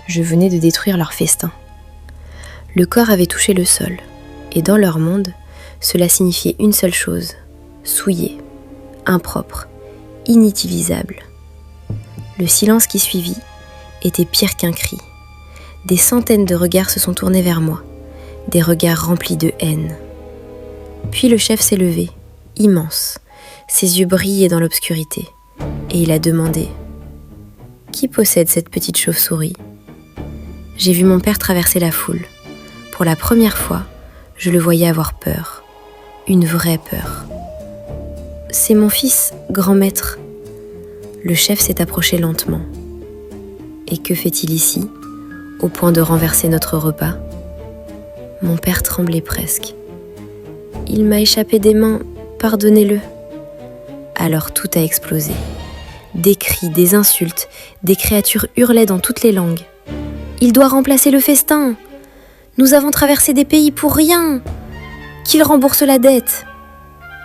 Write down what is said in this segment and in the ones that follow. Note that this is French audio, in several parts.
Je venais de détruire leur festin. Le corps avait touché le sol, et dans leur monde, cela signifiait une seule chose, souillé, impropre, inutilisable. Le silence qui suivit était pire qu'un cri. Des centaines de regards se sont tournés vers moi, des regards remplis de haine. Puis le chef s'est levé, immense, ses yeux brillaient dans l'obscurité, et il a demandé « Qui possède cette petite chauve-souris ?» J'ai vu mon père traverser la foule. Pour la première fois, je le voyais avoir peur, une vraie peur. « C'est mon fils, grand maître. » Le chef s'est approché lentement. « Et que fait-il ici, au point de renverser notre repas ?» Mon père tremblait presque. « Il m'a échappé des mains, pardonnez-le. » Alors tout a explosé. Des cris, des insultes, des créatures hurlaient dans toutes les langues. « Il doit remplacer le festin. Nous avons traversé des pays pour rien. Qu'il rembourse la dette. »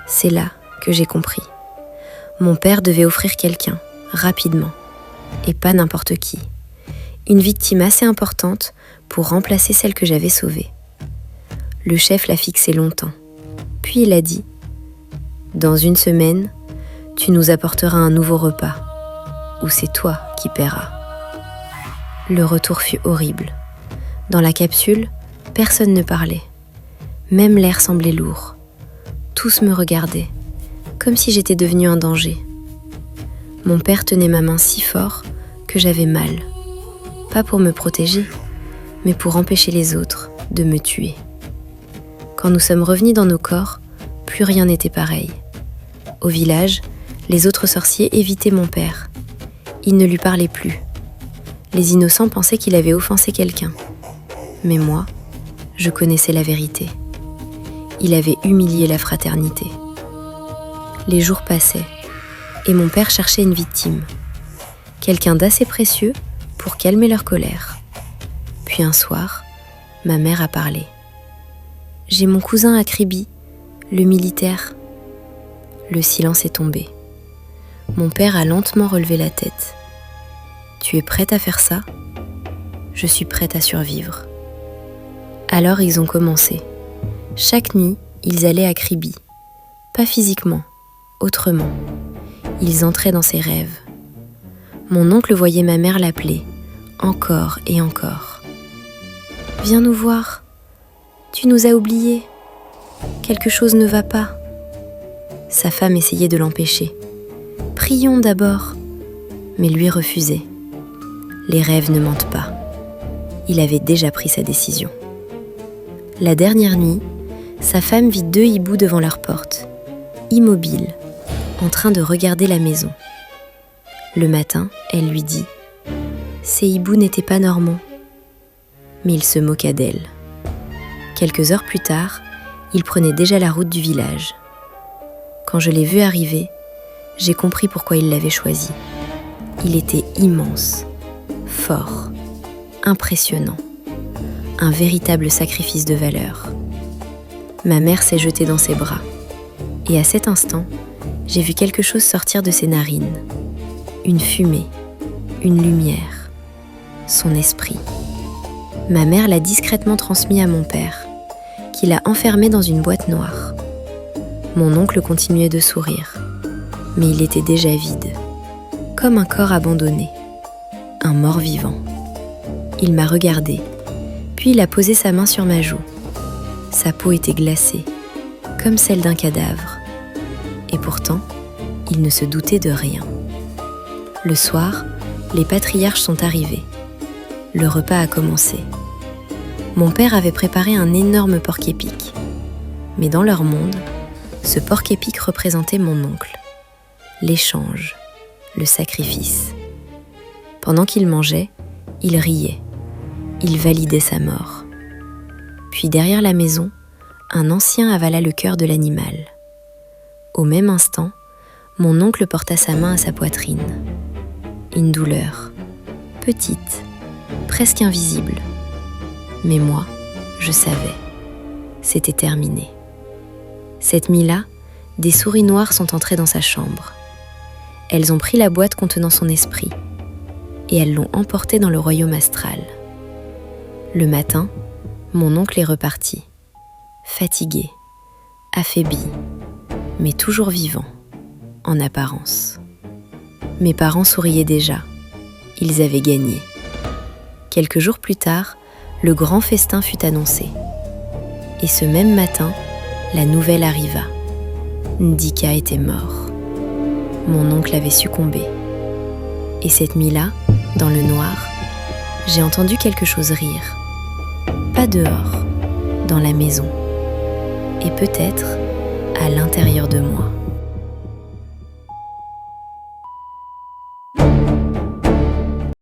C'est là que j'ai compris. Mon père devait offrir quelqu'un, rapidement, et pas n'importe qui. Une victime assez importante pour remplacer celle que j'avais sauvée. Le chef l'a fixé longtemps. Puis il a dit « Dans 1 semaine, tu nous apporteras un nouveau repas, ou c'est toi qui paieras. » Le retour fut horrible. Dans la capsule, personne ne parlait. Même l'air semblait lourd. Tous me regardaient, comme si j'étais devenue un danger. Mon père tenait ma main si fort que j'avais mal. Pas pour me protéger, mais pour empêcher les autres de me tuer. Quand nous sommes revenus dans nos corps, plus rien n'était pareil. Au village, les autres sorciers évitaient mon père. Ils ne lui parlaient plus. Les innocents pensaient qu'il avait offensé quelqu'un. Mais moi, je connaissais la vérité. Il avait humilié la fraternité. Les jours passaient, et mon père cherchait une victime. Quelqu'un d'assez précieux pour calmer leur colère. Puis un soir, ma mère a parlé. « J'ai mon cousin Akribi, le militaire. » Le silence est tombé. Mon père a lentement relevé la tête. « Tu es prête à faire ça ? » « Je suis prête à survivre. » Alors ils ont commencé. Chaque nuit, ils allaient à Kribi. Pas physiquement, autrement. Ils entraient dans ses rêves. Mon oncle voyait ma mère l'appeler, encore et encore. « Viens nous voir. Tu nous as oubliés. Quelque chose ne va pas. » Sa femme essayait de l'empêcher. « Prions d'abord. » Mais lui refusait. Les rêves ne mentent pas. Il avait déjà pris sa décision. La dernière nuit, sa femme vit 2 hiboux devant leur porte, immobiles, en train de regarder la maison. Le matin, elle lui dit « Ces hiboux n'étaient pas normaux. » Mais il se moqua d'elle. Quelques heures plus tard, il prenait déjà la route du village. Quand je l'ai vu arriver, j'ai compris pourquoi il l'avait choisi. Il était immense, fort, impressionnant. Un véritable sacrifice de valeur. Ma mère s'est jetée dans ses bras. Et à cet instant, j'ai vu quelque chose sortir de ses narines. Une fumée, une lumière, son esprit. Ma mère l'a discrètement transmis à mon père, qui l'a enfermé dans une boîte noire. Mon oncle continuait de sourire, mais il était déjà vide, comme un corps abandonné, un mort-vivant. Il m'a regardée, puis il a posé sa main sur ma joue. Sa peau était glacée, comme celle d'un cadavre. Et pourtant, il ne se doutait de rien. Le soir, les patriarches sont arrivés. Le repas a commencé. Mon père avait préparé un énorme porc-épic. Mais dans leur monde, ce porc-épic représentait mon oncle. L'échange, le sacrifice. Pendant qu'il mangeait, il riait. Il validait sa mort. Puis derrière la maison, un ancien avala le cœur de l'animal. Au même instant, mon oncle porta sa main à sa poitrine. Une douleur, petite, presque invisible. Mais moi, je savais. C'était terminé. Cette nuit-là, des souris noires sont entrées dans sa chambre. Elles ont pris la boîte contenant son esprit. et elles l'ont emporté dans le royaume astral. Le matin, mon oncle est reparti, fatigué, affaibli, mais toujours vivant, en apparence. Mes parents souriaient déjà, ils avaient gagné. Quelques jours plus tard, le grand festin fut annoncé. Et ce même matin, la nouvelle arriva. Ndika était mort. Mon oncle avait succombé. Et cette nuit-là, dans le noir, j'ai entendu quelque chose rire. Pas dehors, dans la maison. Et peut-être à l'intérieur de moi.